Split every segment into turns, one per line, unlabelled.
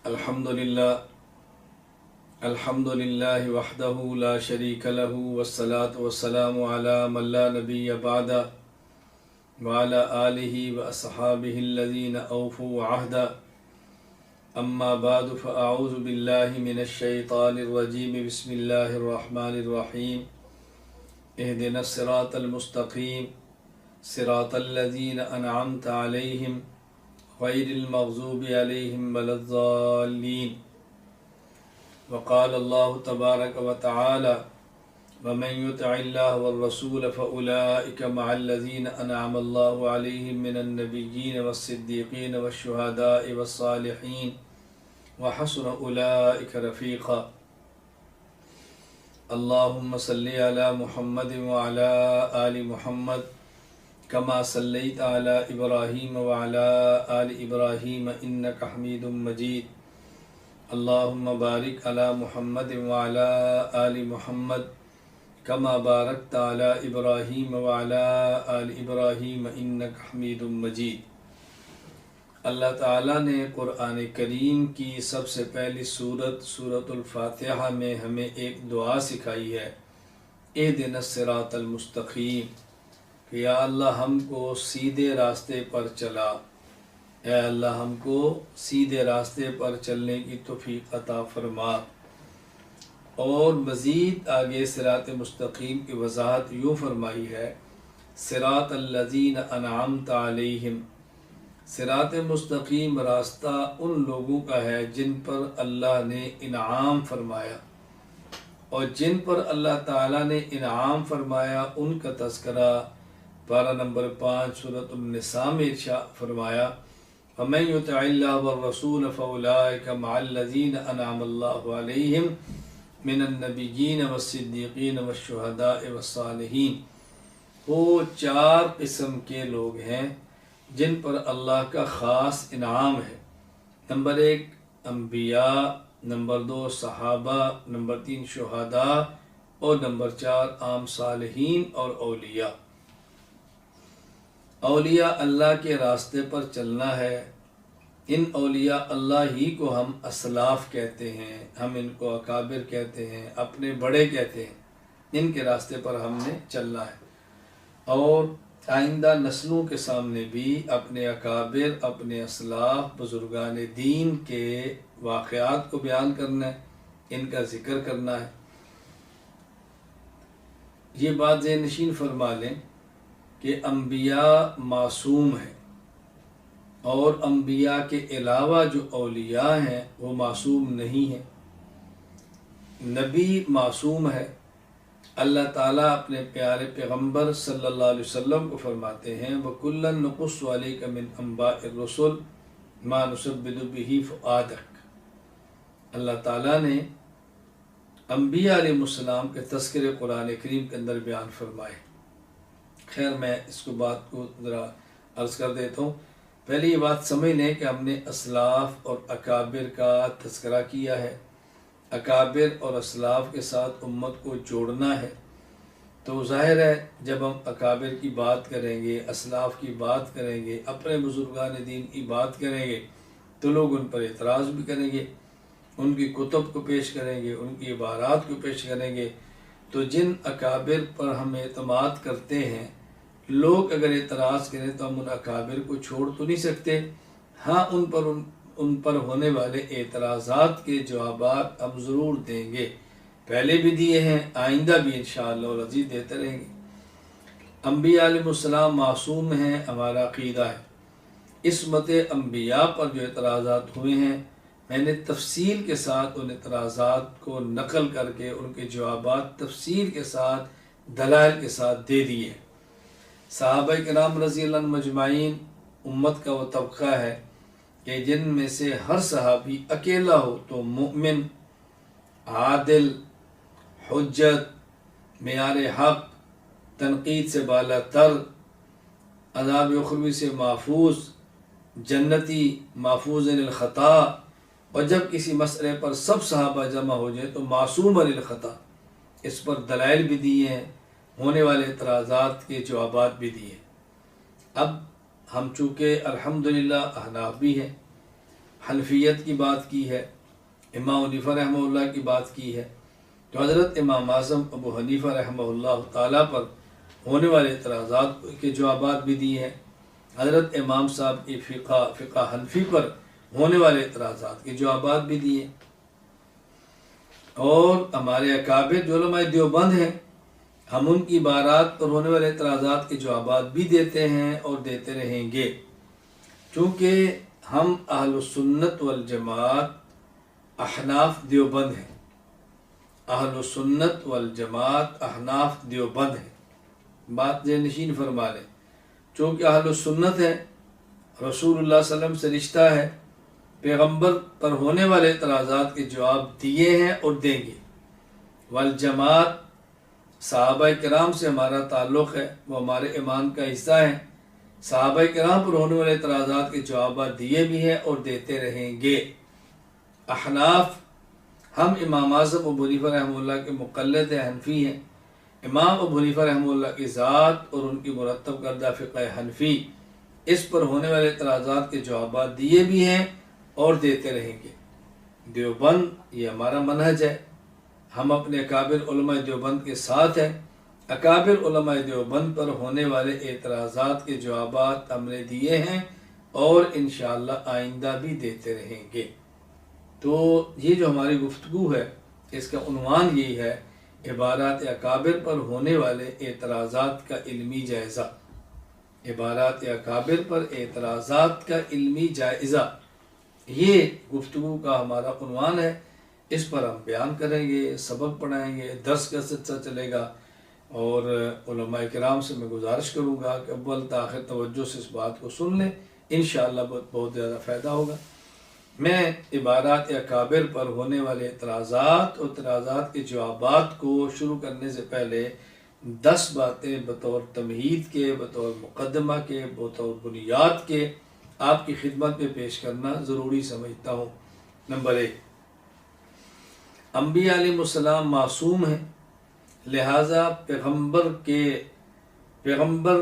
الحمدللہ وحدہ لا شریک لہ والصلاة والسلام علی من لا نبی بعدہ وعلی آلہ واصحابہ الذین اوفوا عہدہ اما بعد فاعوذ باللہ من الشیطان الرجیم بسم اللہ الرحمن الرحیم اہدنا الصراط المستقیم صراط الذین انعمت علیہم غیر المغضوب علیہم ولا الضالین وقال اللہ تبارک وتعالی ومن يطع اللہ والرسول فأولئک مع الذین انعم اللہ علیہم من النبیین والصدیقین والشہداء والصالحین وحسن اولئک رفیقا اللہم صلی علی محمد وعلی آل محمد کما صلیت علی ابراہیم وعلی آل ابراہیم انک حمید مجید اللہم بارک علی محمد وعلی آل محمد کما بارکت علی ابراہیم وعلی آل ابراہیم انک حمید مجید۔ اللہ تعالیٰ نے قرآن کریم کی سب سے پہلی سورۃ الفاتحہ میں ہمیں ایک دعا سکھائی ہے، اہدنا الصراط المستقیم، کہ یا اللہ ہم کو سیدھے راستے پر چلا، اے اللہ ہم کو سیدھے راستے پر چلنے کی توفیق عطا فرما۔ اور مزید آگے صراط مستقیم کی وضاحت یوں فرمائی ہے، صراط الذین انعمت علیہم، صراط مستقیم راستہ ان لوگوں کا ہے جن پر اللہ نے انعام فرمایا، اور جن پر اللہ تعالیٰ نے انعام فرمایا ان کا تذکرہ پارہ نمبر 5 سورۃ النساء میں ارشاد فرمایا، وَمَن يُطِعِ اللَّهَ وَالرَّسُولَ فَأُولَئِكَ مَعَ الَّذِينَ أَنْعَمَ اللَّهُ عَلَيْهِمْ مِنَ النَّبِيِّينَ وَالصِّدِّيقِينَ وَالشُّهَدَاءِ وَالصَّالِحِينَ۔ وہ 4 قسم کے لوگ ہیں جن پر اللہ کا خاص انعام ہے۔ نمبر 1 انبیاء، نمبر 2 صحابہ، نمبر 3 شہداء، اور نمبر 4 عام صالحین اور اولیاء۔ اولیاء اللہ کے راستے پر چلنا ہے۔ ان اولیاء اللہ ہی کو ہم اسلاف کہتے ہیں، ہم ان کو اکابر کہتے ہیں، اپنے بڑے کہتے ہیں۔ ان کے راستے پر ہم نے چلنا ہے، اور آئندہ نسلوں کے سامنے بھی اپنے اکابر، اپنے اسلاف، بزرگان دین کے واقعات کو بیان کرنا ہے، ان کا ذکر کرنا ہے۔ یہ بات ذہن نشین فرما لیں کہ انبیاء معصوم ہیں، اور انبیاء کے علاوہ جو اولیاء ہیں وہ معصوم نہیں ہیں۔ نبی معصوم ہے۔ اللہ تعالیٰ اپنے پیارے پیغمبر صلی اللہ علیہ وسلم کو فرماتے ہیں وَكُلًّا نَقُصُّ عَلَيْكَ مِنْ أَنْبَاءِ الرُّسُلِ مَا نُثَبِّتُ بِهِ فُؤَادَكَ۔ اللہ تعالیٰ نے انبیاء علیہ السلام کے تذکرے قرآن کریم کے اندر بیان فرمائے۔ خیر میں اس بات کو ذرا عرض کر دیتا ہوں۔ پہلے یہ بات سمجھ لیں کہ ہم نے اسلاف اور اکابر کا تذکرہ کیا ہے۔ اکابر اور اسلاف کے ساتھ امت کو جوڑنا ہے، تو ظاہر ہے جب ہم اکابر کی بات کریں گے، اسلاف کی بات کریں گے، اپنے بزرگان دین کی بات کریں گے، تو لوگ ان پر اعتراض بھی کریں گے، ان کی کتب کو پیش کریں گے، ان کی عبارات کو پیش کریں گے۔ تو جن اکابر پر ہم اعتماد کرتے ہیں، لوگ اگر اعتراض کریں تو ہم ان اکابر کو چھوڑ تو نہیں سکتے۔ ہاں ان پر ہونے والے اعتراضات کے جوابات ہم ضرور دیں گے، پہلے بھی دیے ہیں، آئندہ بھی انشاءاللہ العزیز دیتے رہیں گے۔ انبیاء علیہ السلام معصوم ہیں، ہمارا عقیدہ ہے۔ عصمت انبیاء پر جو اعتراضات ہوئے ہیں، میں نے تفصیل کے ساتھ ان اعتراضات کو نقل کر کے ان کے جوابات تفصیل کے ساتھ، دلائل کے ساتھ دے دیے۔ صحابہ کرام رضی اللہ عنہم مجمعین امت کا وہ طبقہ ہے کہ جن میں سے ہر صحابی اکیلا ہو تو مؤمن، عادل، حجت، معیار حق، تنقید سے بالا تر، عذاب اخروی سے محفوظ، جنتی، محفوظ عن الخطا، اور جب کسی مسئلے پر سب صحابہ جمع ہو جائے تو معصوم عن الخطا۔ اس پر دلائل بھی دیے ہیں، ہونے والے اعتراضات کے جوابات بھی دیے۔ اب ہم چونکہ الحمدللہ احناف بھی ہیں، حنفیت کی بات کی ہے، امام حنیفہ رحمہ اللہ کی بات کی ہے، تو حضرت امام اعظم ابو حنیفہ رحمہ اللہ تعالیٰ پر ہونے والے اعتراضات کے جوابات بھی دیے ہیں، حضرت امام صاحب کی فقہ حنفی پر ہونے والے اعتراضات کے جوابات بھی دیے، اور ہمارے اکابر جو علماء دیوبند ہیں ہم ان کی عبارات پر ہونے والے اعتراضات کے جوابات بھی دیتے ہیں اور دیتے رہیں گے، چونکہ ہم اہل السنت والجماعت احناف دیوبند ہیں، اہل السنت والجماعت احناف دیوبند ہیں، بات ذہن نشین فرما لیں، چونکہ اہل السنت ہے، رسول اللہ صلی اللہ علیہ وسلم سے رشتہ ہے، پیغمبر پر ہونے والے اعتراضات کے جواب دیے ہیں اور دیں گے، والجماعت صحابہ کرام سے ہمارا تعلق ہے، وہ ہمارے ایمان کا حصہ ہیں، صحابہ کرام پر ہونے والے اعتراضات کے جوابات دیے بھی ہیں اور دیتے رہیں گے۔ احناف ہم امام اعظم ابو حنیفہ رحمہ اللہ کے مقلد حنفی ہیں، امام ابو حنیفہ رحمہ اللہ کی ذات اور ان کی مرتب کردہ فقہ حنفی اس پر ہونے والے اعتراضات کے جوابات دیے بھی ہیں اور دیتے رہیں گے۔ دیوبند یہ ہمارا منہج ہے، ہم اپنے اکابر علماء دیوبند کے ساتھ ہیں، اکابر علماء دیوبند پر ہونے والے اعتراضات کے جوابات ہم نے دیے ہیں اور انشاءاللہ آئندہ بھی دیتے رہیں گے۔ تو یہ جو ہماری گفتگو ہے اس کا عنوان یہی ہے، عبارات اکابر پر ہونے والے اعتراضات کا علمی جائزہ، عبارات اکابر پر اعتراضات کا علمی جائزہ، یہ گفتگو کا ہمارا عنوان ہے، اس پر ہم بیان کریں گے، سبق پڑھائیں گے، درس کا سلسلہ چلے گا، اور علماء کرام سے میں گزارش کروں گا کہ اول تاخیر توجہ سے اس بات کو سن لیں، انشاءاللہ بہت زیادہ فائدہ ہوگا۔ میں عبارات اکابر پر ہونے والے اعتراضات اور اعتراضات کے جوابات کو شروع کرنے سے پہلے 10 باتیں بطور تمہید کے، بطور مقدمہ کے، بطور بنیاد کے آپ کی خدمت میں پیش کرنا ضروری سمجھتا ہوں۔ نمبر 1، انبیاء علیہ السلام معصوم ہیں، لہٰذا پیغمبر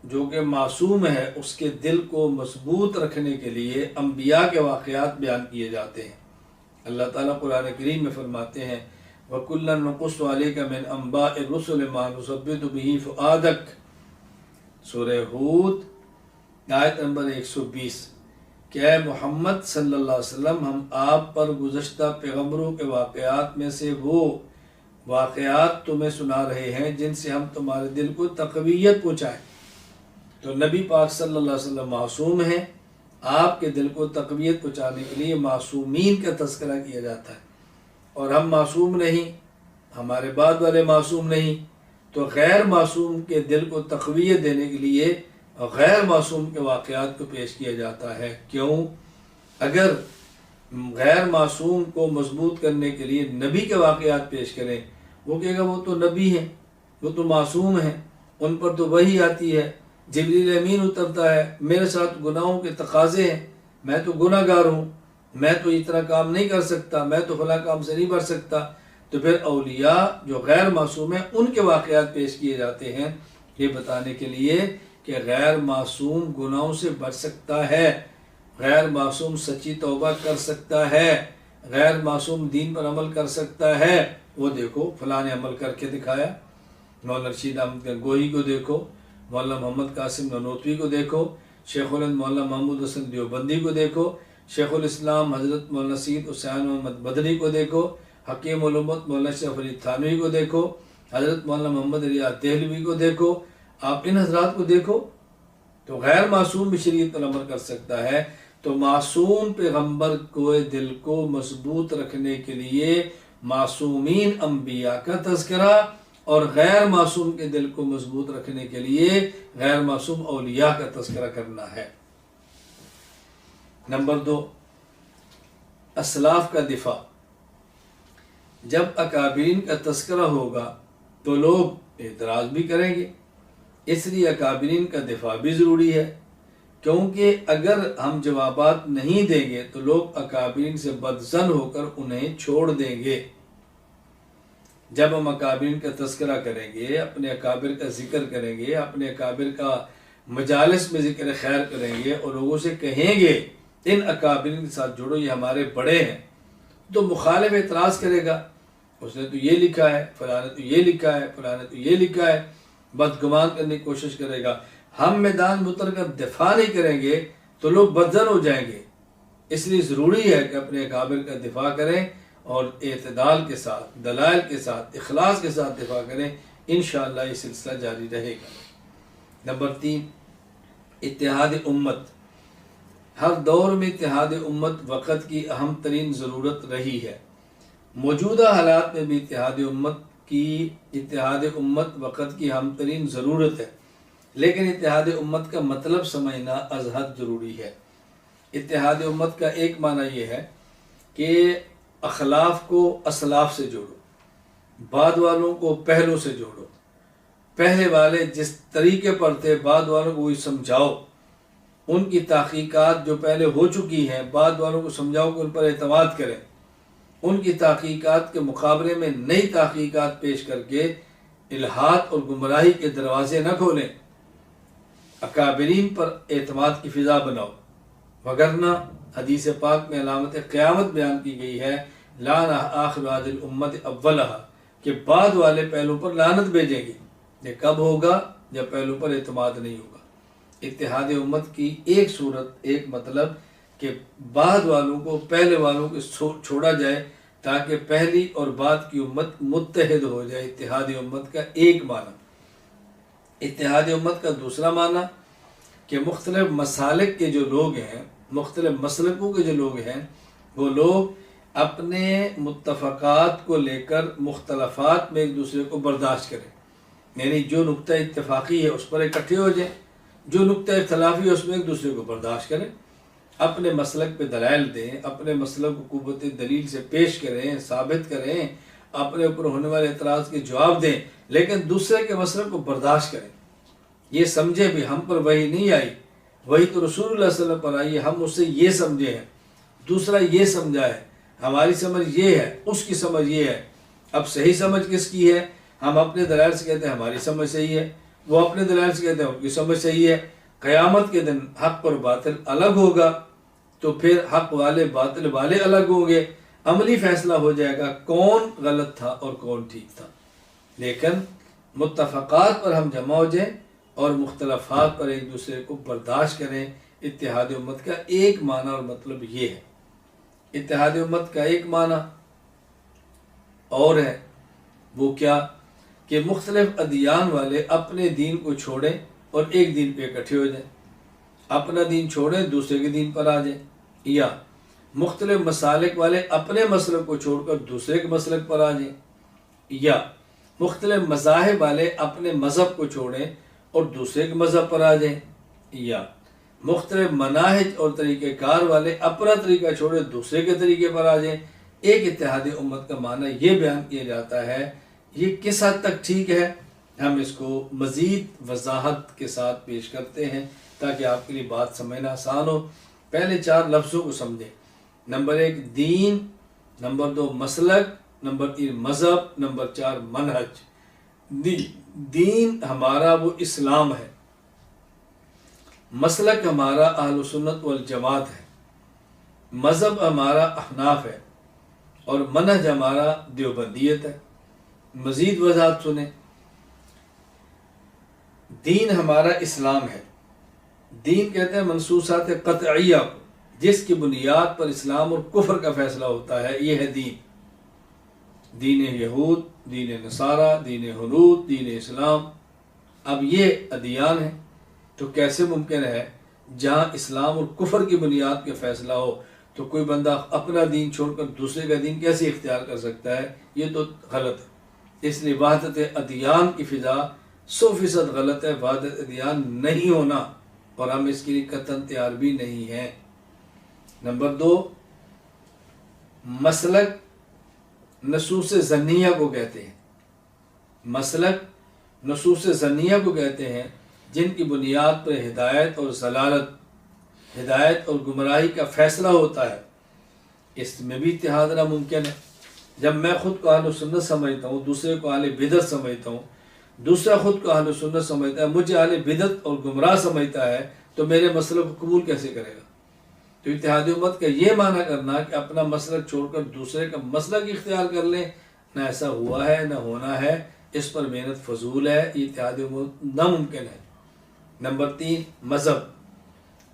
جو کہ معصوم ہے اس کے دل کو مضبوط رکھنے کے لیے انبیاء کے واقعات بیان کیے جاتے ہیں۔ اللہ تعالیٰ قرآن کریم میں فرماتے ہیں وَكُلًّا نَقُصُّ عَلَيْكَ مِنْ أَنْبَاءِ الرُّسُلِ مَا نُثَبِّتُ بِهِ فُؤَادَكَ، سورہ ہود آیت نمبر 120، کہ اے محمد صلی اللہ علیہ وسلم ہم آپ پر گزشتہ پیغمبروں کے واقعات میں سے وہ واقعات تمہیں سنا رہے ہیں جن سے ہم تمہارے دل کو تقویت پہنچائیں۔ تو نبی پاک صلی اللہ علیہ وسلم معصوم ہیں، آپ کے دل کو تقویت پہنچانے کے لیے معصومین کا تذکرہ کیا جاتا ہے، اور ہم معصوم نہیں، ہمارے بعد والے معصوم نہیں، تو غیر معصوم کے دل کو تقویت دینے کے لیے غیر معصوم کے واقعات کو پیش کیا جاتا ہے۔ کیوں؟ اگر غیر معصوم کو مضبوط کرنے کے لیے نبی کے واقعات پیش کریں، وہ کہے گا وہ تو نبی ہیں، وہ تو معصوم ہیں، ان پر تو وحی آتی ہے، جبریل امین اترتا ہے، میرے ساتھ گناہوں کے تقاضے ہیں، میں تو گناہ گار ہوں، میں تو اتنا کام نہیں کر سکتا، میں تو فلاں کام سے نہیں بچ سکتا۔ تو پھر اولیاء جو غیر معصوم ہیں ان کے واقعات پیش کیے جاتے ہیں، یہ بتانے کے لیے کہ غیر معصوم گناہوں سے بچ سکتا ہے، غیر معصوم سچی توبہ کر سکتا ہے، غیر معصوم دین پر عمل کر سکتا ہے۔ وہ دیکھو فلاں نے عمل کر کے دکھایا، مولانا رشید احمد گنگوہی کو دیکھو، مولانا محمد قاسم نانوتوی کو دیکھو، شیخ الہند مولانا محمود حسن دیوبندی کو دیکھو، شیخ الاسلام حضرت مولانا سید حسین محمد مدنی کو دیکھو، حکیم الامت مولانا شریف علی تھانوی کو دیکھو، حضرت مولانا محمد ریاض دہلوی کو دیکھو، آپ ان حضرات کو دیکھو، تو غیر معصوم بھی شریعت پر عمل کر سکتا ہے۔ تو معصوم پیغمبر کو دل کو مضبوط رکھنے کے لیے معصومین انبیاء کا تذکرہ، اور غیر معصوم کے دل کو مضبوط رکھنے کے لیے غیر معصوم اولیاء کا تذکرہ کرنا ہے۔ نمبر 2، اسلاف کا دفاع۔ جب اکابرین کا تذکرہ ہوگا تو لوگ اعتراض بھی کریں گے، اس لیے اکابرین کا دفاع بھی ضروری ہے، کیونکہ اگر ہم جوابات نہیں دیں گے تو لوگ اکابرین سے بدظن ہو کر انہیں چھوڑ دیں گے۔ جب ہم اکابرین کا تذکرہ کریں گے، اپنے اکابر کا ذکر کریں گے، اپنے اکابر کا مجالس میں ذکر خیر کریں گے اور لوگوں سے کہیں گے ان اکابرین کے ساتھ جڑو، یہ ہمارے بڑے ہیں۔ تو مخالف اعتراض کرے گا، اس نے تو یہ لکھا ہے، فلاں نے تو یہ لکھا ہے، فلاں نے تو یہ لکھا ہے، بدگمان کرنے کی کوشش کرے گا۔ ہم میدان میں اتر کر دفاع نہیں کریں گے تو لوگ بدزن ہو جائیں گے۔ اس لیے ضروری ہے کہ اپنے اکابر کا دفاع کریں اور اعتدال کے ساتھ، دلائل کے ساتھ، اخلاص کے ساتھ دفاع کریں۔ انشاءاللہ یہ سلسلہ جاری رہے گا۔ نمبر 3، اتحاد امت۔ ہر دور میں اتحاد امت وقت کی اہم ترین ضرورت رہی ہے۔ موجودہ حالات میں بھی اتحاد امت وقت کی اہم ترین ضرورت ہے، لیکن اتحاد امت کا مطلب سمجھنا از حد ضروری ہے۔ اتحاد امت کا ایک معنی یہ ہے کہ اخلاف کو اسلاف سے جوڑو، بعد والوں کو پہلوں سے جوڑو، پہلے والے جس طریقے پر تھے بعد والوں کو وہی سمجھاؤ، ان کی تحقیقات جو پہلے ہو چکی ہیں بعد والوں کو سمجھاؤ کہ ان پر اعتماد کریں، ان کی تحقیقات کے مقابلے میں نئی تحقیقات پیش کر کے الحاد اور گمراہی کے دروازے نہ کھولیں، اکابرین پر اعتماد کی فضا بناؤ، وگرنہ حدیث پاک میں علامت قیامت بیان کی گئی ہے، لعن آخر هذه الامت اولها، کہ بعد والے پہلو پر لعنت بھیجیں گے۔ یہ کب ہوگا؟ جب پہلو پر اعتماد نہیں ہوگا۔ اتحاد امت کی ایک صورت، ایک مطلب کہ بعد والوں کو پہلے والوں کو چھوڑا جائے تاکہ پہلی اور بعد کی امت متحد ہو جائے۔ اتحاد امت کا ایک معنی۔ اتحاد امت کا دوسرا معنی کہ مختلف مسالک کے جو لوگ ہیں، مختلف مسلکوں کے جو لوگ ہیں، وہ لوگ اپنے متفقات کو لے کر مختلفات میں ایک دوسرے کو برداشت کریں، یعنی جو نقطہ اتفاقی ہے اس پر اکٹھے ہو جائیں، جو نقطہ اختلافی ہے اس میں ایک دوسرے کو برداشت کریں، اپنے مسلک پہ دلائل دیں، اپنے مسلک کو قوت دلیل سے پیش کریں، ثابت کریں، اپنے اوپر ہونے والے اعتراض کے جواب دیں، لیکن دوسرے کے مسلک کو برداشت کریں۔ یہ سمجھے بھی ہم پر وحی نہیں آئی، وہی تو رسول اللہ صلی اللہ علیہ وسلم پر آئی ہے، ہم اس سے یہ سمجھے ہیں، دوسرا یہ سمجھا ہے، ہماری سمجھ یہ ہے، اس کی سمجھ یہ ہے۔ اب صحیح سمجھ کس کی ہے؟ ہم اپنے دلائل سے کہتے ہیں ہماری سمجھ صحیح ہے، وہ اپنے دلائل سے کہتے ہیں ان کی سمجھ صحیح ہے۔ قیامت کے دن حق اور باطل الگ ہوگا تو پھر حق والے باطل والے الگ ہوں گے، عملی فیصلہ ہو جائے گا کون غلط تھا اور کون ٹھیک تھا۔ لیکن متفقات پر ہم جمع ہو جائیں اور مختلفات پر ایک دوسرے کو برداشت کریں۔ اتحاد امت کا ایک معنی اور مطلب یہ ہے۔ اتحاد امت کا ایک معنی اور ہے، وہ کیا کہ مختلف ادیان والے اپنے دین کو چھوڑیں اور ایک دین پہ اکٹھے ہو جائیں، اپنا دین چھوڑیں دوسرے کے دین پر آ جائیں، یا مختلف مسالک والے اپنے مسلک کو چھوڑ کر دوسرے کے مسلک پر آ جائیں، یا مختلف مذاہب والے اپنے مذہب کو چھوڑیں اور دوسرے کے مذہب پر آ جائیں، یا مختلف مناہج اور طریقہ کار والے اپنا طریقہ چھوڑے دوسرے کے طریقے پر آ جائیں۔ ایک اتحاد امت کا معنی یہ بیان کیا جاتا ہے۔ یہ کس حد تک ٹھیک ہے، ہم اس کو مزید وضاحت کے ساتھ پیش کرتے ہیں تاکہ آپ کے لیے بات سمجھنا آسان ہو۔ پہلے 4 لفظوں کو سمجھیں۔ نمبر 1 دین، نمبر 2 مسلک، نمبر 3 مذہب، نمبر 4 منہج۔ دین ہمارا وہ اسلام ہے، مسلک ہمارا اہل سنت والجماعت ہے، مذہب ہمارا احناف ہے اور منہج ہمارا دیوبندیت ہے۔ مزید وضاحت سنیں۔ دین ہمارا اسلام ہے۔ دین کہتے ہیں منصوصات قطعیہ کو، جس کی بنیاد پر اسلام اور کفر کا فیصلہ ہوتا ہے، یہ ہے دین۔ دین یہود، دین نصارہ، دین ہنود، دین اسلام۔ اب یہ ادیان ہیں، تو کیسے ممکن ہے جہاں اسلام اور کفر کی بنیاد کے فیصلہ ہو تو کوئی بندہ اپنا دین چھوڑ کر دوسرے کا دین کیسے اختیار کر سکتا ہے؟ یہ تو غلط ہے۔ اس لیے وحدت ادیان کی فضا 100% غلط ہے۔ وحدت ادیان نہیں ہونا، اور ہم اس کے لیے قطعاً تیار بھی نہیں ہیں۔ نمبر 2 مسلک نصوص ظنیہ کو کہتے ہیں۔ مسلک نصوص ظنیہ کو کہتے ہیں جن کی بنیاد پر ہدایت اور ضلالت، ہدایت اور گمراہی کا فیصلہ ہوتا ہے۔ اس میں بھی اتحاد ناممکن ہے۔ جب میں خود کو اہل سنت سمجھتا ہوں، دوسرے کو اہل بدعت سمجھتا ہوں، دوسرا خود کو اہل سنت سمجھتا ہے، مجھے اہل بدعت اور گمراہ سمجھتا ہے، تو میرے مسئلے کو قبول کیسے کرے گا؟ تو اتحاد امت کا یہ معنی کرنا کہ اپنا مسلک چھوڑ کر دوسرے کا مسلک اختیار کر لیں، نہ ایسا ہوا ہے نہ ہونا ہے، اس پر محنت فضول ہے، یہ اتحاد امت ناممکن ہے۔ نمبر 3، مذہب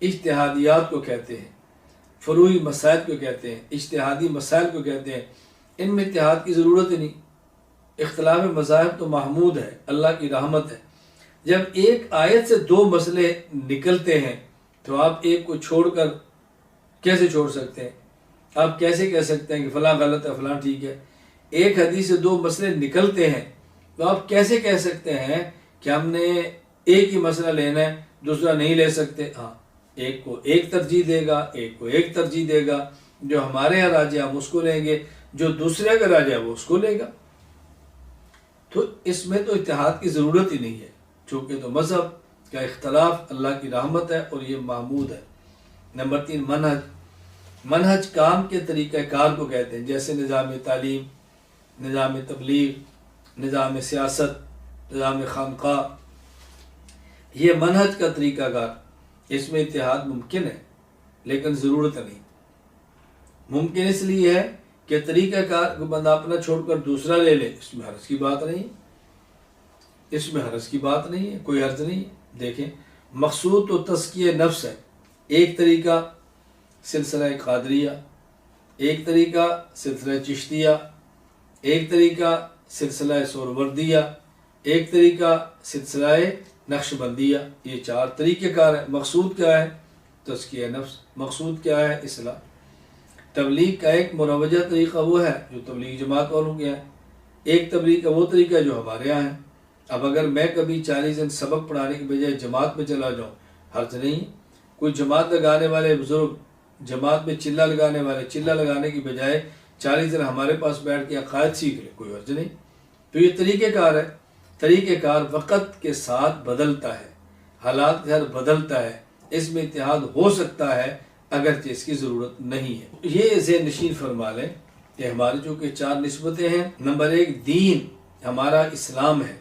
اجتہادیات کو کہتے ہیں، فروعی مسائل کو کہتے ہیں، اجتہادی مسائل کو کہتے ہیں، ان میں اتحاد کی ضرورت ہی نہیں۔ اختلاف مذاہب تو محمود ہے، اللہ کی رحمت ہے۔ جب ایک آیت سے 2 مسئلے نکلتے ہیں تو آپ ایک کو چھوڑ کر کیسے چھوڑ سکتے ہیں؟ آپ کیسے کہہ سکتے ہیں کہ فلاں غلط ہے فلاں ٹھیک ہے؟ ایک حدیث سے 2 مسئلے نکلتے ہیں تو آپ کیسے کہہ سکتے ہیں کہ ہم نے ایک ہی مسئلہ لینا ہے، دوسرا نہیں لے سکتے؟ ہاں، ایک کو ایک ترجیح دے گا، ایک کو ایک ترجیح دے گا، جو ہمارے یہاں راجہ ہم اس کو لیں گے، جو دوسرے کا راجہ وہ اس کو لے گا۔ تو اس میں تو اتحاد کی ضرورت ہی نہیں ہے، چونکہ تو مذہب کا اختلاف اللہ کی رحمت ہے اور یہ محمود ہے۔ نمبر 3، منہج کام کے طریقہ کار کو کہتے ہیں، جیسے نظام تعلیم، نظام تبلیغ، نظام سیاست، نظام خانقاہ، یہ منہج کا طریقہ کار، اس میں اتحاد ممکن ہے لیکن ضرورت نہیں۔ ممکن اس لیے ہے کہ طریقہ کار کو بندہ اپنا چھوڑ کر دوسرا لے لے، اس میں حرج کی بات نہیں، اس میں حرج کی بات نہیں ہے، کوئی حرج نہیں ہے۔ دیکھیں، مقصود تو تزکیہ نفس ہے، ایک طریقہ سلسلہ قادریہ، ایک طریقہ سلسلہ چشتیہ، ایک طریقہ سلسلہ سہروردیہ، ایک طریقہ سلسلہ نقشبندیہ، یہ 4 طریقہ کار ہے۔ مقصود کیا ہے؟ تزکیہ نفس۔ مقصود کیا ہے؟ اصلاح۔ تبلیغ کا ایک مروجہ طریقہ وہ ہے جو تبلیغ جماعت والوں کے ہے، ایک تبلیغ کا وہ طریقہ جو ہمارے یہاں ہے۔ اب اگر میں کبھی 40 دن سبق پڑھانے کے بجائے جماعت میں چلا جاؤں، حرج نہیں۔ کوئی جماعت لگانے والے بزرگ جماعت میں چلہ لگانے والے چلہ لگانے کی بجائے 40 دن ہمارے پاس بیٹھ کے عقائد سیکھ لے، کوئی حرج نہیں۔ تو یہ طریقہ کار ہے۔ طریقہ کار وقت کے ساتھ بدلتا ہے، حالات کے ساتھ بدلتا ہے، اس میں اتحاد ہو سکتا ہے اگرچہ اس کی ضرورت نہیں ہے۔ یہ ذہن نشین فرما لیں کہ ہماری جو کہ 4 نسبتیں ہیں، نمبر 1 دین ہمارا اسلام ہے،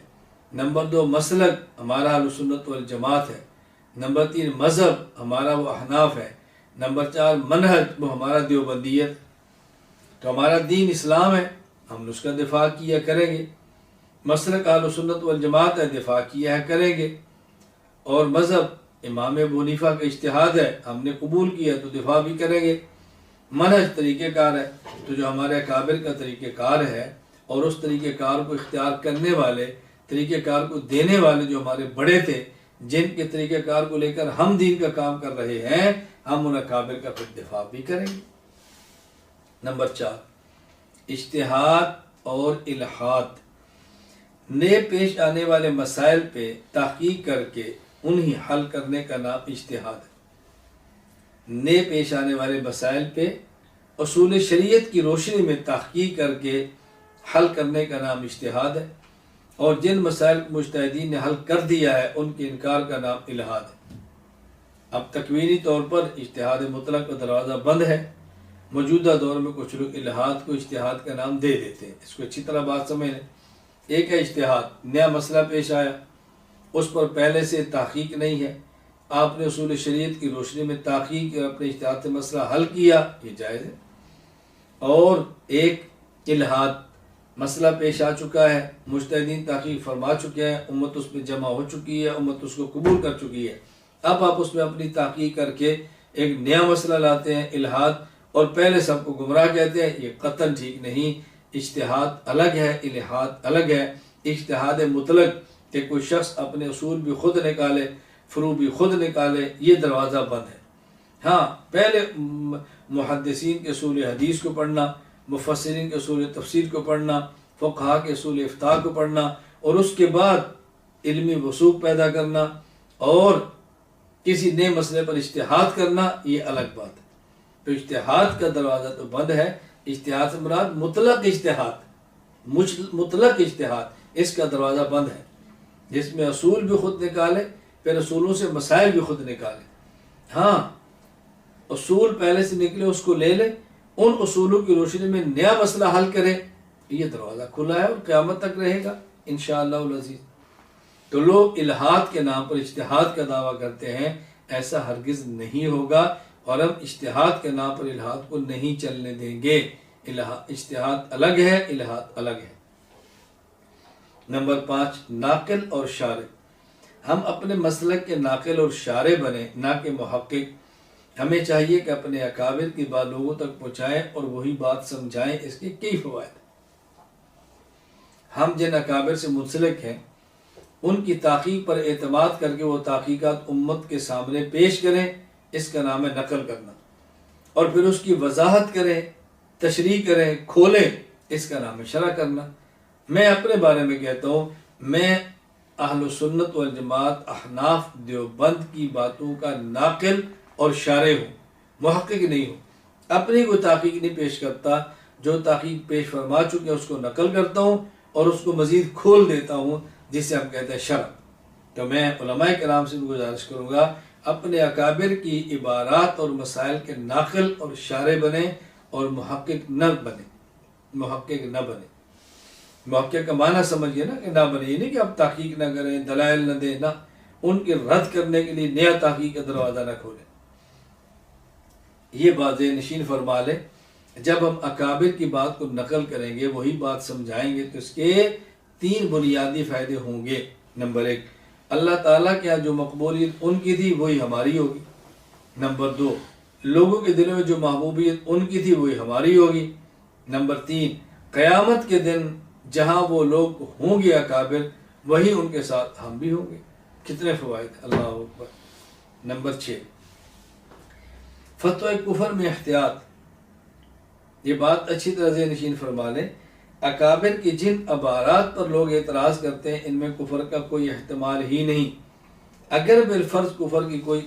نمبر 2 مسلک ہمارا اہل سنت والجماعت ہے، نمبر 3 مذہب ہمارا وہ احناف ہے، نمبر 4 منہج وہ ہمارا دیوبندیت۔ تو ہمارا دین اسلام ہے، ہم اس کا دفاع کیا کریں گے، مسلک اہل سنت والجماعت ہے، دفاع کیا ہے کریں گے، اور مذہب امام ابو حنیفہ کا اجتہاد ہے، ہم نے قبول کیا تو دفاع بھی کریں گے۔ منہج طریقہ کار ہے، تو جو ہمارے اکابر کا طریقہ کار ہے اور اس طریقہ کار کو اختیار کرنے والے، طریقہ کار کو دینے والے جو ہمارے بڑے تھے، جن کے طریقہ کار کو لے کر ہم دین کا کام کر رہے ہیں، ہم ان اکابر کا پھر دفاع بھی کریں گے۔ نمبر 4 اجتہاد اور الحاد، نئے پیش آنے والے مسائل پہ تحقیق کر کے انہیں حل کرنے کا نام اجتہاد ہے۔ نئے پیش آنے والے مسائل پہ اصول شریعت کی روشنی میں تحقیق کر کے حل کرنے کا نام اجتہاد ہے، اور جن مسائل کو مجتہدین نے حل کر دیا ہے ان کے انکار کا نام الحاد ہے۔ اب تکوینی طور پر اجتہاد مطلق کا دروازہ بند ہے، موجودہ دور میں کچھ لوگ الحاد کو اجتہاد کا نام دے دیتے ہیں۔ اس کو اچھی طرح بات سمجھ لیں۔ ایک ہے اجتہاد، نیا مسئلہ پیش آیا، اس پر پہلے سے تحقیق نہیں ہے، آپ نے اصول شریعت کی روشنی میں تحقیق اور اپنے اجتہاد سے مسئلہ حل کیا، یہ جائز ہے۔ اور ایک الحاد، مسئلہ پیش آ چکا ہے، مجتہدین تحقیق فرما چکے ہیں، امت اس میں جمع ہو چکی ہے، امت اس کو قبول کر چکی ہے، اب آپ اس میں اپنی تحقیق کر کے ایک نیا مسئلہ لاتے ہیں، الحاد، اور پہلے سب کو گمراہ کہتے ہیں، یہ قطعاً ٹھیک نہیں۔ اجتہاد الگ ہے، الحاد الگ ہے۔ اجتہاد مطلق کہ کوئی شخص اپنے اصول بھی خود نکالے، فروع بھی خود نکالے، یہ دروازہ بند ہے۔ ہاں، پہلے محدثین کے اصول حدیث کو پڑھنا، مفسرین کے اصول تفسیر کو پڑھنا، فقہاء کے اصول افتاء کو پڑھنا، اور اس کے بعد علمی وثوق پیدا کرنا اور کسی نئے مسئلے پر اجتہاد کرنا، یہ الگ بات ہے۔ تو اجتہاد کا دروازہ تو بند ہے۔ اجتہاد سے مراد مطلق اجتہاد، مطلق اجتہاد، اس کا دروازہ بند ہے، جس میں اصول بھی خود نکالے، پھر اصولوں سے مسائل بھی خود نکالے۔ ہاں، اصول پہلے سے نکلے اس کو لے لے، ان اصولوں کی روشنی میں نیا مسئلہ حل کرے، یہ دروازہ کھلا ہے اور قیامت تک رہے گا انشاءاللہ العزیز۔ تو لوگ الحاد کے نام پر اجتہاد کا دعویٰ کرتے ہیں، ایسا ہرگز نہیں ہوگا، اور ہم اجتہاد کے نام پر الہاد کو نہیں چلنے دیں گے۔ اجتہاد الگ ہے، الہاد الگ ہے۔ نمبر 5، ناقل اور شارع۔ ہم اپنے مسلک کے ناقل اور شارع بنیں، نہ کہ محقق۔ ہمیں چاہیے کہ اپنے اکابر کی بات لوگوں تک پہنچائیں اور وہی بات سمجھائیں۔ اس کے کئی فوائد ہیں۔ ہم جن اکابر سے منسلک ہیں ان کی تحقیق پر اعتماد کر کے وہ تحقیقات امت کے سامنے پیش کریں، اس کا نام ہے نقل کرنا، اور پھر اس کی وضاحت کریں، تشریح کریں، کھولیں، اس کا نام ہے شرح کرنا۔ میں اپنے بارے میں کہتا ہوں، میں اہل سنت والجماعت احناف دیوبند کی باتوں کا ناقل اور شارع ہوں، محقق نہیں ہوں۔ اپنی کوئی تحقیق نہیں پیش کرتا، جو تحقیق پیش فرما چکے اس کو نقل کرتا ہوں اور اس کو مزید کھول دیتا ہوں، جسے ہم کہتے ہیں شرح۔ تو میں علماء کرام سے بھی گزارش کروں گا، اپنے اکابر کی عبارات اور مسائل کے ناقل اور شارع بنیں اور محقق نہ بنیں۔ محقق نہ بنیں، محقق کا معنی سمجھیے نا کہ نہ بنے، یہ نہیں کہ آپ تحقیق نہ کریں، دلائل نہ دیں، نہ ان کے رد کرنے کے لیے نیا تحقیق کا دروازہ نہ کھولیں۔ یہ بات نشین فرما لیں، جب ہم اکابر کی بات کو نقل کریں گے، وہی بات سمجھائیں گے، تو اس کے 3 بنیادی فائدے ہوں گے۔ نمبر 1، اللہ تعالیٰ کے یہاں جو مقبولیت ان کی تھی وہی ہماری ہوگی۔ نمبر 2، لوگوں کے دلوں میں جو محبوبیت ان کی تھی وہی ہماری ہوگی۔ نمبر 3، قیامت کے دن جہاں وہ لوگ ہوں گے اکابر، وہی ان کے ساتھ ہم بھی ہوں گے۔ کتنے فوائد، اللہ اکبر۔ نمبر 6، فتوی کفر میں احتیاط۔ یہ بات اچھی طرح سے نشین فرما لیں، اکابر کی جن عبارات پر لوگ اعتراض کرتے ہیں ان میں کفر کا کوئی احتمال ہی نہیں۔ اگر بالفرض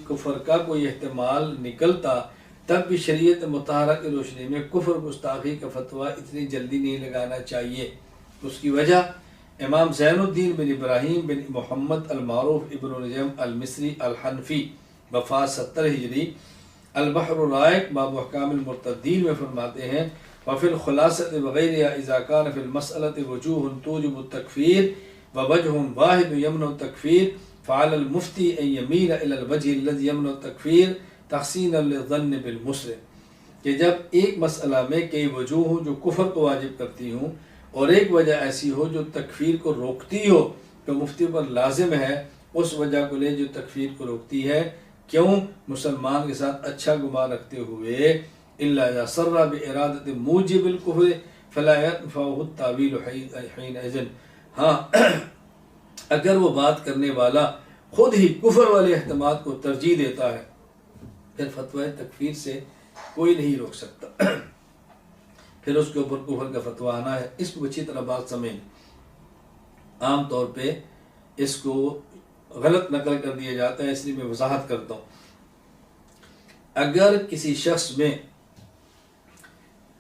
کفر کا کوئی احتمال نکلتا، تب بھی شریعت مطہرہ کی روشنی میں کفر گستاخی کا فتویٰ اتنی جلدی نہیں لگانا چاہیے۔ اس کی وجہ امام زین الدین بن ابراہیم بن محمد المعروف ابن نجم المصری الحنفی، وفات 70 ہجری، البحر الرائق باب احکام المرتدین میں فرماتے ہیں، وفی الخلاصۃ وغیرہ اذا کان فی المسألۃ وجوہ توجب التکفیر ووجہ واحد یمنع التکفیر فعلی المفتی ان یمیل الی الوجہ الذی یمنع التکفیر تحسینا للظن بالمسلم، کہ جب ایک مسئلہ میں کئی وجوہ ہوں جو کفر کو واجب کرتی ہوں اور ایک وجہ ایسی ہو جو تکفیر کو روکتی ہو، تو مفتی پر لازم ہے اس وجہ کو لے جو تکفیر کو روکتی ہے۔ کیوں؟ مسلمان کے ساتھ اچھا گمان رکھتے ہوئے، الا اذا سر بارادۃ موجب الکفر فلا ينفعه التاویل حینئذ، ہاں اگر وہ بات کرنے والا خود ہی کفر والے احتمال کو ترجیح دیتا ہے، پھر فتوی تکفیر سے کوئی نہیں روک سکتا، پھر اس کے اوپر کفر کا فتویٰ آنا ہے۔ اس کو اچھی طرح بات سمجھیں۔ عام طور پہ اس کو غلط نقل کر دیا جاتا ہے، اس لیے میں وضاحت کرتا ہوں۔ اگر کسی شخص میں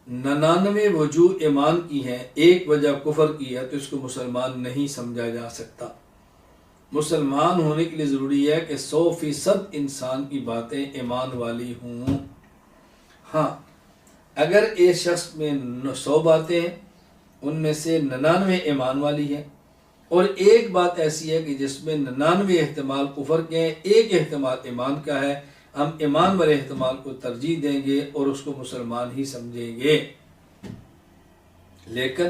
99 وجوہ ایمان کی ہیں، ایک وجہ کفر کی ہے، تو اس کو مسلمان نہیں سمجھا جا سکتا۔ مسلمان ہونے کے لیے ضروری ہے کہ 100% انسان کی باتیں ایمان والی ہوں۔ ہاں اگر ایک شخص میں 100 باتیں ہیں، ان میں سے 99 ایمان والی ہیں، اور ایک بات ایسی ہے کہ جس میں 99 احتمال کفر کے ہیں، ایک احتمال ایمان کا ہے، ہم ایمان والے احتمال کو ترجیح دیں گے اور اس کو مسلمان ہی سمجھیں گے۔ لیکن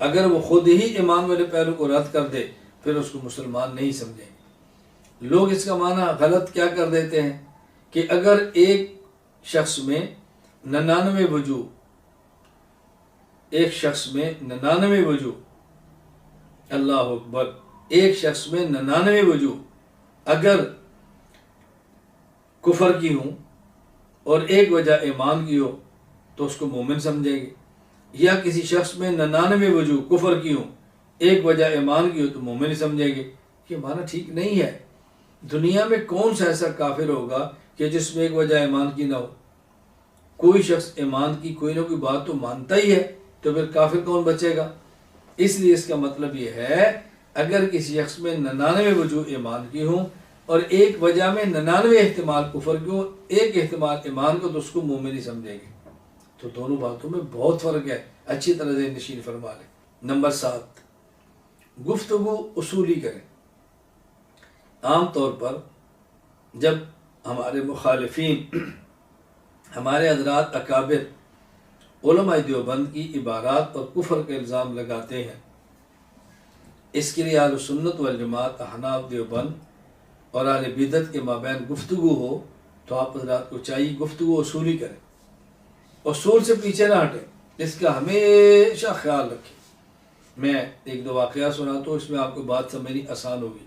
اگر وہ خود ہی ایمان والے پہلو کو رد کر دے، پھر اس کو مسلمان نہیں سمجھیں گے۔ لوگ اس کا معنی غلط کیا کر دیتے ہیں کہ اگر ایک شخص میں 99 وجوہ، ایک شخص میں 99 وجوہ، اللہ اکبر، ایک شخص میں 99 وجوہ اگر کفر کی ہوں اور ایک وجہ ایمان کی ہو تو اس کو مومن سمجھیں گے، یا کسی شخص میں 99 وجوہ کفر کی ہوں، ایک وجہ ایمان کی ہو تو مومن ہی سمجھیں گے۔ یہ معنی ٹھیک نہیں ہے۔ دنیا میں کون سا ایسا کافر ہوگا کہ جس میں ایک وجہ ایمان کی نہ ہو؟ کوئی شخص ایمان کی کوئی نہ کوئی بات تو مانتا ہی ہے، تو پھر کافر کون بچے گا؟ اس لیے اس کا مطلب یہ ہے، اگر کسی شخص میں 99 وجوہ ایمان کی ہوں اور ایک وجہ میں 99 احتمال کفر کی ہوں، ایک احتمال ایمان کو، تو اس کو مومن ہی سمجھیں گے۔ تو دونوں باتوں میں بہت فرق ہے، اچھی طرح سے نشین فرما لیں۔ نمبر 7، گفتگو اصولی کریں۔ عام طور پر جب ہمارے مخالفین ہمارے حضرات اکابر علماء دیوبند کی عبارات اور کفر کا الزام لگاتے ہیں، اس کے لیے اہل سنت والجماعت احناف دیوبند اور اہل بدعت کے مابین گفتگو ہو تو آپ حضرات کو چاہیے گفتگو اصولی کریں، اصول سے پیچھے نہ ہٹیں، اس کا ہمیشہ خیال رکھیں۔ میں ایک دو واقعہ سناتا ہوں، اس میں آپ کو بات سمجھنی آسان ہوگی۔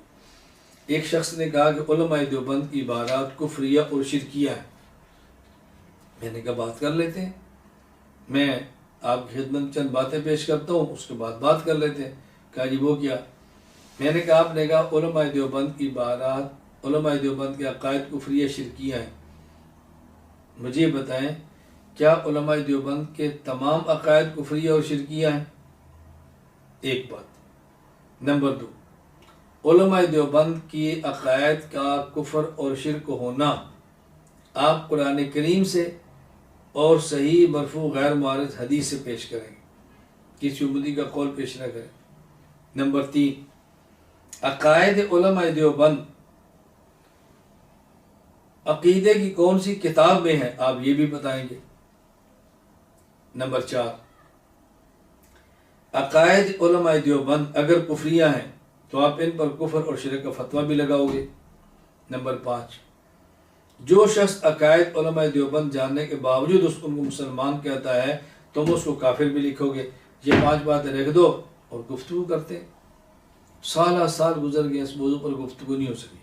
ایک شخص نے کہا کہ علماء دیوبند کی عبارات کفریہ اور شرکیہ ہیں۔ میں نے کہا بات کر لیتے ہیں، میں آپ کی خدمت چند باتیں پیش کرتا ہوں، اس کے بعد بات کر لیتے ہیں۔ کہا جی وہ کیا؟ میں نے کہا آپ نے کہا علماء دیوبند کی عبارات، علماء دیوبند کے عقائد کفریہ شرکیہ ہیں، مجھے بتائیں کیا علماء دیوبند کے تمام عقائد کفریہ اور شرکیہ ہیں؟ ایک بات۔ نمبر دو، علماء دیوبند کی عقائد کا کفر اور شرک ہونا آپ قرآن کریم سے اور صحیح مرفوع غیر معارض حدیث سے پیش کریں گے، کسی امتی کا قول پیش نہ کریں۔ نمبر تین، عقائد علماء دیوبند عقیدے کی کون سی کتاب میں ہے آپ یہ بھی بتائیں گے۔ نمبر چار، عقائد علماء دیوبند اگر کفریہ ہیں تو آپ ان پر کفر اور شرک کا فتویٰ بھی لگاؤ گے۔ نمبر پانچ، جو شخص عقائد علماء دیوبند جاننے کے باوجود ان کو مسلمان کہتا ہے تم اس کو کافر بھی لکھو گے۔ یہ پانچ باتیں لکھ دو اور گفتگو کرتے ہیں۔ سالہ سال گزر گئے، اس موضوع پر گفتگو نہیں ہو سکی۔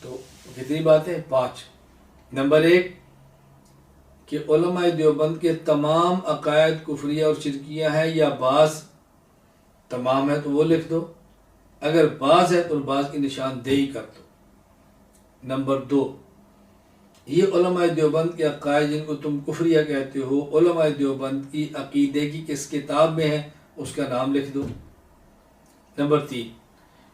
تو کتنی باتیں؟ پانچ۔ نمبر ایک کہ علماء دیوبند کے تمام عقائد کفریہ اور شرکیہ ہیں یا بعض؟ تمام ہے تو وہ لکھ دو، اگر بعض ہے تو بعض کی نشاندہی کر دو۔ نمبر دو، یہ علماء دیوبند کے عقائد جن کو تم کفریہ کہتے ہو علماء دیوبند کی عقیدے کی کس کتاب میں ہے اس کا نام لکھ دو۔ نمبر تین،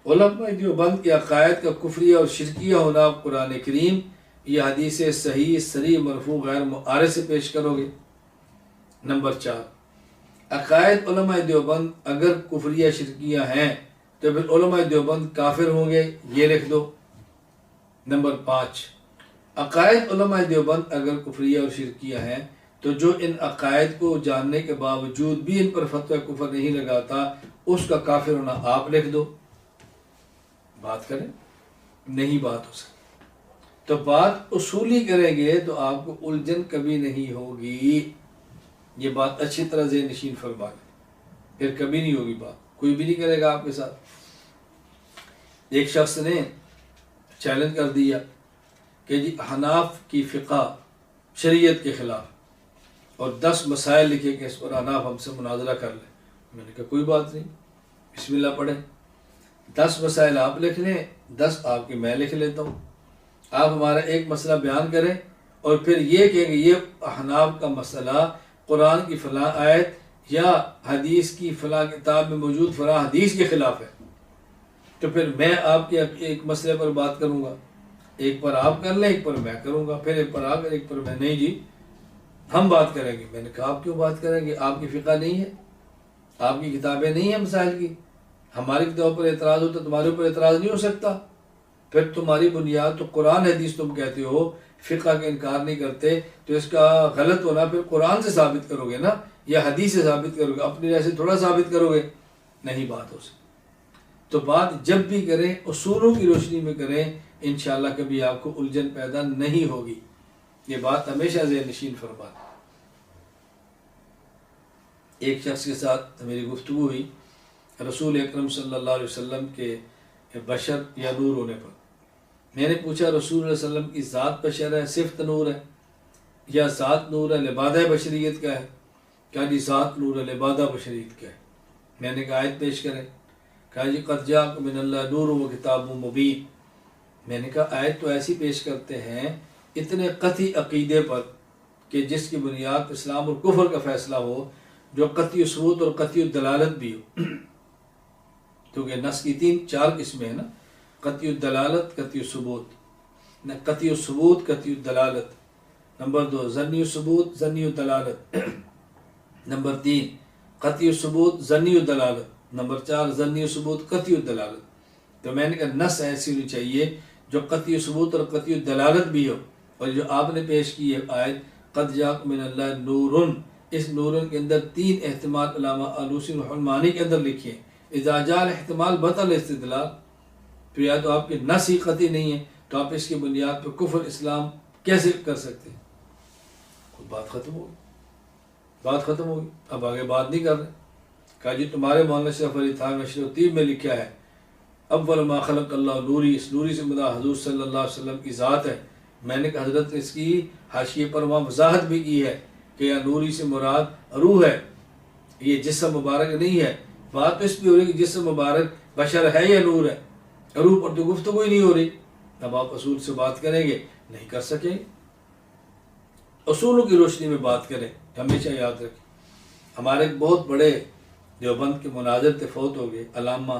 علماء دیوبند کے عقائد کا کفریہ اور شرکیہ ہونا قرآن کریم یا حدیث صحیح صریح مرفوع غیر معارض سے پیش کرو گے۔ نمبر چار، عقائد علماء دیوبند اگر کفریہ شرکیہ ہیں تو پھر علماء دیوبند کافر ہوں گے، یہ لکھ دو۔ نمبر پانچ، عقائد علماء دیوبند اگر کفریہ اور شرکیہ ہیں تو جو ان عقائد کو جاننے کے باوجود بھی ان پر فتویٰ کفر نہیں لگاتا اس کا کافر ہونا آپ لکھ دو۔ بات کریں، نہیں بات ہو سکتی۔ تو بات اصولی کریں گے تو آپ کو الجھن کبھی نہیں ہوگی۔ یہ بات اچھی طرح ذہن نشین فرما لیں، پھر کبھی نہیں ہوگی بات، کوئی بھی نہیں کرے گا آپ کے ساتھ۔ ایک شخص نے چیلنج کر دیا کہ جی احناف کی فقہ شریعت کے خلاف اور 10 مسائل لکھے کہ اس پر احناف ہم سے مناظرہ کر لیں۔ میں نے کہا کوئی بات نہیں، بسم اللہ پڑھیں، 10 مسائل آپ لکھ لیں، 10 آپ کے میں لکھ لیتا ہوں، آپ ہمارا ایک مسئلہ بیان کریں اور پھر یہ کہیں کہ یہ احناف کا مسئلہ قرآن کی فلاں آیت یا حدیث کی فلاں کتاب میں موجود فلاں حدیث کے خلاف ہے، تو پھر میں آپ کے ایک مسئلے پر بات کروں گا، ایک پر آپ کر لیں، ایک پر میں کروں گا، پھر ایک پر آپ، ایک پر میں، نہیں جی ہم بات کریں گے۔ میں نے کہا آپ کیوں بات کریں گے؟ آپ کی فقہ نہیں ہے، آپ کی کتابیں نہیں ہیں مسائل کی، ہماری کتابوں پر اعتراض ہوتا تمہارے اوپر اعتراض نہیں ہو سکتا؟ پھر تمہاری بنیاد تو قرآن حدیث تم کہتے ہو، فقہ کا انکار نہیں کرتے، تو اس کا غلط ہونا پھر قرآن سے ثابت کرو گے نا، یا حدیث سے ثابت کرو گے، اپنی رائے سے تھوڑا ثابت کرو گے، نہیں بات ہو سکتی۔ تو بات جب بھی کریں اصولوں کی روشنی میں کریں، انشاءاللہ کبھی آپ کو الجھن پیدا نہیں ہوگی۔ یہ بات ہمیشہ ذہن نشین فرما۔ ایک شخص کے ساتھ میری گفتگو ہوئی رسول اکرم صلی اللہ علیہ وسلم کے بشر یا نور ہونے پر۔ میں نے پوچھا رسول اللہ علیہ وسلم کی ذات بشر ہے، صفت نور ہے، یا ذات نور ہے لبادہ بشریت کا ہے؟ کہا جی ذات نور ہے لبادہ بشریت کا ہے۔ میں نے کہا آیت پیش کریں، کہا جی قد جاءکم من اللہ نور و کتاب مبین۔ میں نے کہا آیت تو ایسی پیش کرتے ہیں اتنے قطعی عقیدے پر کہ جس کی بنیاد اسلام اور کفر کا فیصلہ ہو، جو قطعی ثبوت اور قطعی دلالت بھی ہو، کیونکہ نص کی 4 قسمیں ہیں نا، قطعی الدلالت، قطعی ثبوت، قطعی ثبوت، قطعی دلالت۔ نمبر 2 ظنی ثبوت، ظنی دلالت۔ نمبر 3 قطعی ثبوت، ظنی دلالت۔ نمبر 4 ظنی ثبوت، قطعی دلالت۔ تو میں نے کہا نص ایسی ہونی چاہیے جو قطعی ثبوت اور قطعی دلالت بھی ہو، اور جو آپ نے پیش کی ہے آیت قد جاءکم من اللہ نورن، اس نورن کے اندر 3 احتمال علامہ آلوسی رحمہ المعانی کے اندر لکھے ہیں۔ اذا جاء الاحتمال بطل استدلال، تو یا تو آپ کے نص ہی قطعی نہیں ہے تو آپ اس کی بنیاد پہ کفر اسلام کیسے کر سکتے ہیں؟ خود بات ختم ہوگی، بات ختم ہوگی، اب آگے بات نہیں کر رہے۔ کہا جی تمہارے مولانا شریف علی تھانوی نشر الطیب میں لکھا ہے اول ما خلق اللہ نوری، اس نوری سے مراد حضور صلی اللہ علیہ وسلم کی ذات ہے۔ میں نے کہا حضرت نے اس کی حاشیے پر وہاں وضاحت بھی کی ہے کہ یا نوری سے مراد روح ہے، یہ جسم مبارک نہیں ہے۔ بات اس پہ ہو رہی کہ جسم مبارک بشر ہے یا نور ہے، روح پر تو گفتگو ہی نہیں ہو رہی۔ اب آپ اصول سے بات کریں گے، نہیں کر سکیں، اصولوں کی روشنی میں بات کریں۔ ہمیشہ یاد رکھیں، ہمارے ایک بہت بڑے دیوبند کے مناظر تھے، فوت ہو گئے، علامہ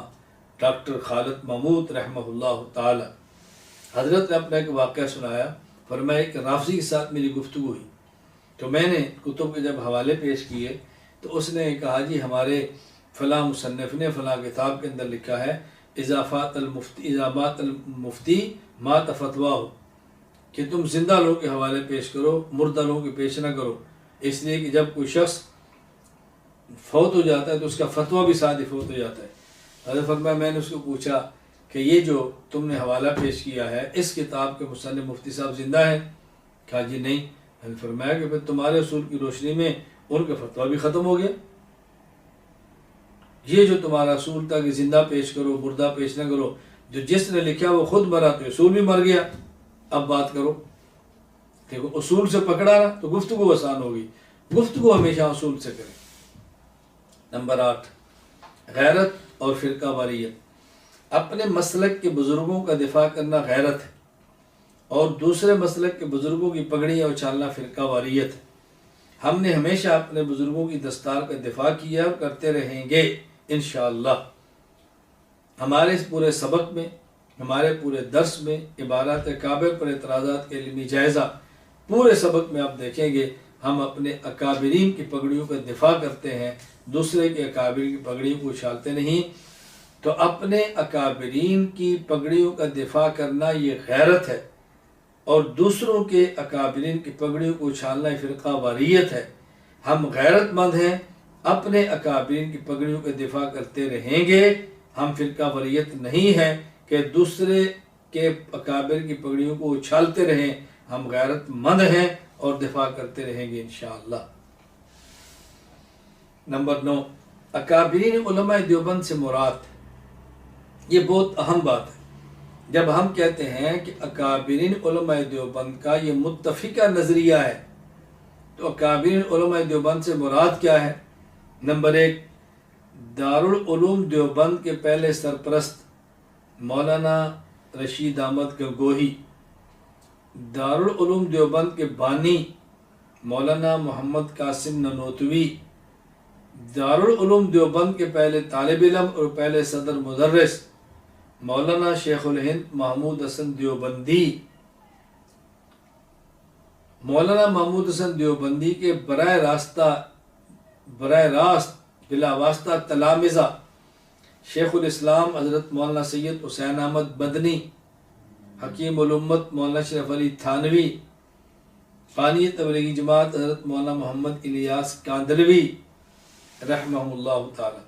ڈاکٹر خالد محمود رحمہ اللہ تعالی۔ حضرت نے اپنا ایک واقعہ سنایا، فرمایا ایک رافضی کے ساتھ میری گفتگو ہوئی تو میں نے کتب کے جب حوالے پیش کیے تو اس نے کہا جی ہمارے فلاں مصنف نے فلاں کتاب کے اندر لکھا ہے اذا مات المفتی مات فتواہ، کہ تم زندہ لوگوں کے حوالے پیش کرو، مردہ لوگوں کے پیش نہ کرو، اس لیے کہ جب کوئی شخص فوت ہو جاتا ہے تو اس کا فتویٰ بھی ساتھ ہی فوت ہو جاتا ہے۔ حضرت فرمایا میں نے اس کو پوچھا کہ یہ جو تم نے حوالہ پیش کیا ہے اس کتاب کے مصنف مفتی صاحب زندہ ہیں؟ کہا جی نہیں۔ حضرت فرمایا کہ پھر تمہارے اصول کی روشنی میں ان کا فتویٰ بھی ختم ہو گیا۔ یہ جو تمہارا اصول تھا کہ زندہ پیش کرو مردہ پیش نہ کرو، جو جس نے لکھا وہ خود مرا تو اصول بھی مر گیا۔ اب بات کرو، دیکھو اصول سے پکڑا نا تو گفتگو آسان ہوگی، گفتگو ہمیشہ اصول سے کریں۔ نمبر 8، غیرت اور فرقہ واریت۔ اپنے مسلک کے بزرگوں کا دفاع کرنا غیرت ہے اور دوسرے مسلک کے بزرگوں کی پگڑیاں اچھالنا فرقہ واریت ہے۔ ہم نے ہمیشہ اپنے بزرگوں کی دستار کا دفاع کیا اور کرتے رہیں گے انشاءاللہ۔ ہمارے اس پورے سبق میں، ہمارے پورے درس میں عبارات کعبہ پر اعتراضات کے علمی جائزہ، پورے سبق میں آپ دیکھیں گے ہم اپنے اکابرین کی پگڑیوں کا دفاع کرتے ہیں، دوسرے کے اکابرین کی پگڑیوں کو اچھالتے نہیں۔ تو اپنے اکابرین کی پگڑیوں کا دفاع کرنا یہ غیرت ہے اور دوسروں کے اکابرین کی پگڑیوں کو اچھالنا یہ فرقہ واریت ہے۔ ہم غیرت مند ہیں، اپنے اکابرین کی پگڑیوں کا دفاع کرتے رہیں گے، ہم فرقہ واریت نہیں ہیں کہ دوسرے کے اکابر کی پگڑیوں کو اچھالتے رہیں، ہم غیرت مند ہیں اور دفاع کرتے رہیں گے انشاءاللہ۔ نمبر 9، اکابرین علماء دیوبند سے مراد، یہ بہت اہم بات ہے۔ جب ہم کہتے ہیں کہ اکابرین علماء دیوبند کا یہ متفقہ نظریہ ہے تو اکابرین علماء دیوبند سے مراد کیا ہے؟ نمبر 1، دارالعلوم دیوبند کے پہلے سرپرست مولانا رشید احمد گنگوہی، دارالعلوم دیوبند کے بانی مولانا محمد قاسم ننوتوی، دارالعلوم دیوبند کے پہلے طالب علم اور پہلے صدر مدرس مولانا شیخ الہند محمود حسن دیوبندی، مولانا محمود حسن دیوبندی کے براہ راست بلا واسطہ تلامذہ شیخ الاسلام حضرت مولانا سید حسین احمد مدنی، حکیم الامت مولانا شریف علی تھانوی، بانی تبلیغی جماعت حضرت مولانا محمد الیاس کاندلوی رحمہ اللہ تعالی۔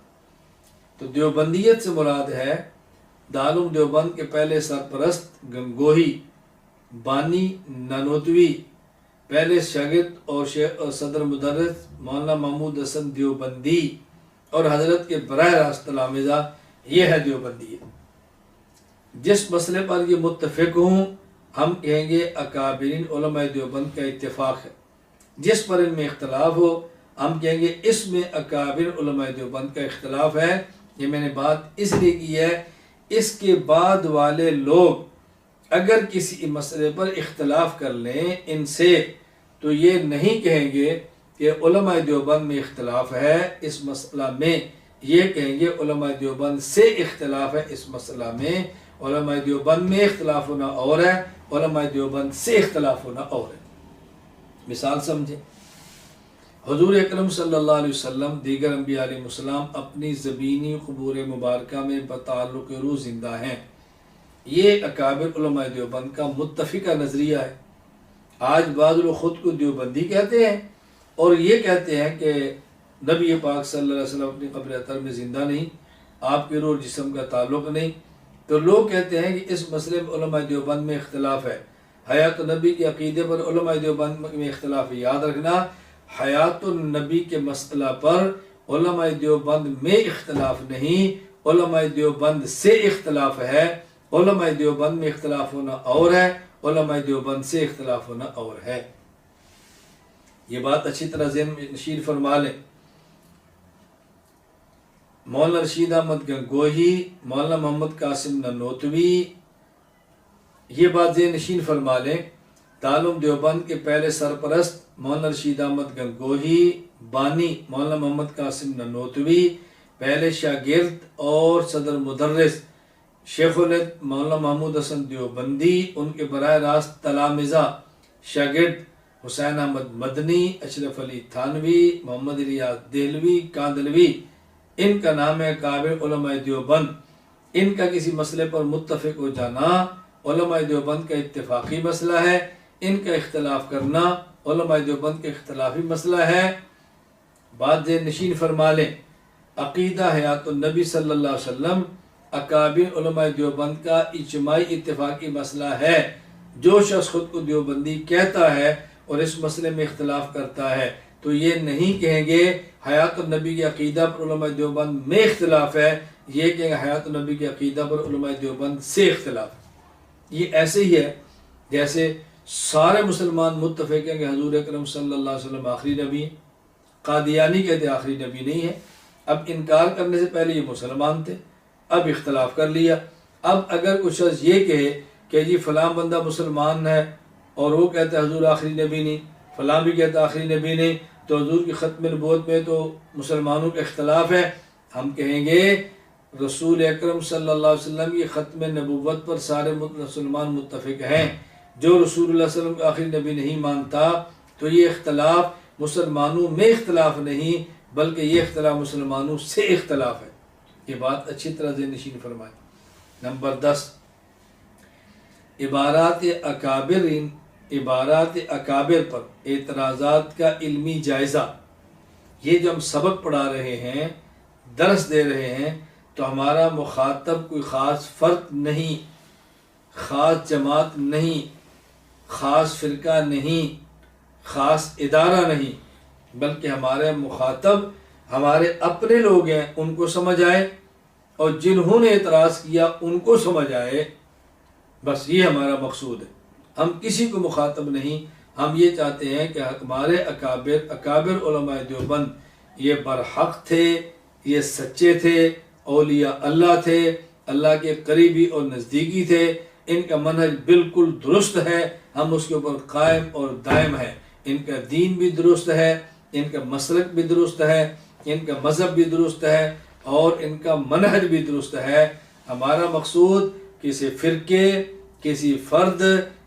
تو دیوبندیت سے مراد ہے دارالعلوم دیوبند کے پہلے سرپرست گنگوہی، بانی نانوتوی، پہلے شاگرد اور صدر مدرس مولانا محمود حسن دیوبندی اور حضرت کے براہ راست تلامذہ، یہ ہے دیوبندیت۔ جس مسئلے پر یہ متفق ہوں ہم کہیں گے اکابرین علماء دیوبند کا اتفاق ہے، جس پر ان میں اختلاف ہو ہم کہیں گے اس میں اکابر علماء دیوبند کا اختلاف ہے۔ یہ میں نے بات اس لیے کی ہے، اس کے بعد والے لوگ اگر کسی مسئلے پر اختلاف کر لیں ان سے تو یہ نہیں کہیں گے کہ علماء دیوبند میں اختلاف ہے اس مسئلہ میں، یہ کہیں گے علماء دیوبند سے اختلاف ہے اس مسئلہ میں۔ علماء دیوبند میں اختلاف ہونا اور ہے، علماء دیوبند سے اختلاف ہونا اور ہے۔ مثال سمجھیں، حضور اکرم صلی اللہ علیہ وسلم دیگر انبیاء علیہ السلام اپنی زمینی قبور مبارکہ میں بتعلق روح زندہ ہیں، یہ اکابر علماء دیوبند کا متفقہ نظریہ ہے۔ آج بعض لوگ خود کو دیوبندی کہتے ہیں اور یہ کہتے ہیں کہ نبی پاک صلی اللہ علیہ وسلم اپنی قبر اطہر میں زندہ نہیں، آپ کے روح اور جسم کا تعلق نہیں۔ تو لوگ کہتے ہیں کہ اس مسئلے میں علماء دیوبند میں اختلاف ہے۔ حیات النبی کے عقیدے پر علماء دیوبند میں اختلاف ہے۔ یاد رکھنا، حیات النبی کے مسئلہ پر علماء دیوبند میں اختلاف نہیں، علماء دیوبند سے اختلاف ہے۔ علماء دیوبند میں اختلاف ہونا اور ہے، علماء دیوبند سے اختلاف ہونا اور ہے۔ یہ بات اچھی طرح ذہن میں نشین فرما لیں۔ مولانا رشید احمد گنگوہی، مولانا محمد قاسم ننوتوی، یہ بات ذہن نشین فرما لیں۔ دارالعلوم دیوبند کے پہلے سرپرست مولانا رشید احمد گنگوہی، بانی مولانا محمد قاسم ننوتوی، پہلے شاگرد اور صدر مدرس شیخ الہند مولانا محمود حسن دیوبندی، ان کے براہ راست تلامذہ شاگرد حسین احمد مدنی، اشرف علی تھانوی، محمد ریاض دہلوی کاندلوی، ان کا نام ہے اکابر علماء دیوبند۔ ان کا کسی مسئلے پر متفق ہو جانا علماء دیوبند کا اتفاقی مسئلہ ہے، ان کا اختلاف کرنا علماء دیوبند کا اختلافی مسئلہ ہے۔ بات ذہن نشین فرما لیں، عقیدہ حیات النبی صلی اللہ علیہ وسلم اکابر علماء دیوبند کا اجماعی اتفاقی مسئلہ ہے۔ جو شخص خود کو دیوبندی کہتا ہے اور اس مسئلے میں اختلاف کرتا ہے تو یہ نہیں کہیں گے حیات النبی کے عقیدہ پر علماء دیوبند میں اختلاف ہے، یہ کہیں گے حیات النبی کے عقیدہ پر علماء دیوبند سے اختلاف ہے۔ یہ ایسے ہی ہے جیسے سارے مسلمان متفق ہیں کہ حضور اکرم صلی اللہ علیہ وسلم آخری نبی ہیں، قادیانی کہتے آخری نبی نہیں ہے۔ اب انکار کرنے سے پہلے یہ مسلمان تھے، اب اختلاف کر لیا۔ اب اگر کچھ شخص یہ کہے کہ جی فلاں بندہ مسلمان ہے اور وہ کہتا ہے حضور آخری نبی نہیں، فلاں بھی کہتا ہے آخری نبی نہیں، تو حضور کی ختم نبوت میں تو مسلمانوں کا اختلاف ہے، ہم کہیں گے رسول اکرم صلی اللہ علیہ وسلم کی ختم نبوت پر سارے مسلمان متفق ہیں۔ جو رسول اللہ صلی اللہ علیہ وسلم کو آخری نبی نہیں مانتا تو یہ اختلاف مسلمانوں میں اختلاف نہیں بلکہ یہ اختلاف مسلمانوں سے اختلاف ہے۔ یہ بات اچھی طرح ذہن نشین فرمائیں۔ نمبر 10، عبارات اکابر پر اعتراضات کا علمی جائزہ۔ یہ جو ہم سبق پڑھا رہے ہیں، درس دے رہے ہیں، تو ہمارا مخاطب کوئی خاص فرد نہیں، خاص جماعت نہیں، خاص فرقہ نہیں، خاص ادارہ نہیں، بلکہ ہمارے مخاطب ہمارے اپنے لوگ ہیں، ان کو سمجھ آئے اور جنہوں نے اعتراض کیا ان کو سمجھ آئے، بس یہ ہمارا مقصود ہے۔ ہم کسی کو مخاطب نہیں، ہم یہ چاہتے ہیں کہ ہمارے اکابر علماء دیوبند یہ برحق تھے، یہ سچے تھے، اولیاء اللہ تھے، اللہ کے قریبی اور نزدیکی تھے، ان کا منہج بالکل درست ہے، ہم اس کے اوپر قائم اور دائم ہیں۔ ان کا دین بھی درست ہے، ان کا مسلک بھی درست ہے، ان کا مذہب بھی درست ہے اور ان کا منہج بھی درست ہے۔ ہمارا مقصود کسی فرقے، کسی فرد،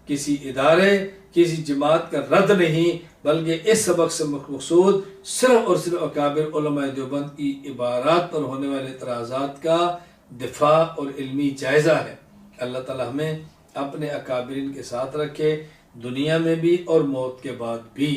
کسی ادارے، کسی جماعت کا رد نہیں، بلکہ اس سبق سے مقصود صرف اور صرف اکابر علماء دیوبند کی عبارات پر ہونے والے اعتراضات کا دفاع اور علمی جائزہ ہے۔ اللہ تعالی ہمیں اپنے اکابرین کے ساتھ رکھے، دنیا میں بھی اور موت کے بعد بھی۔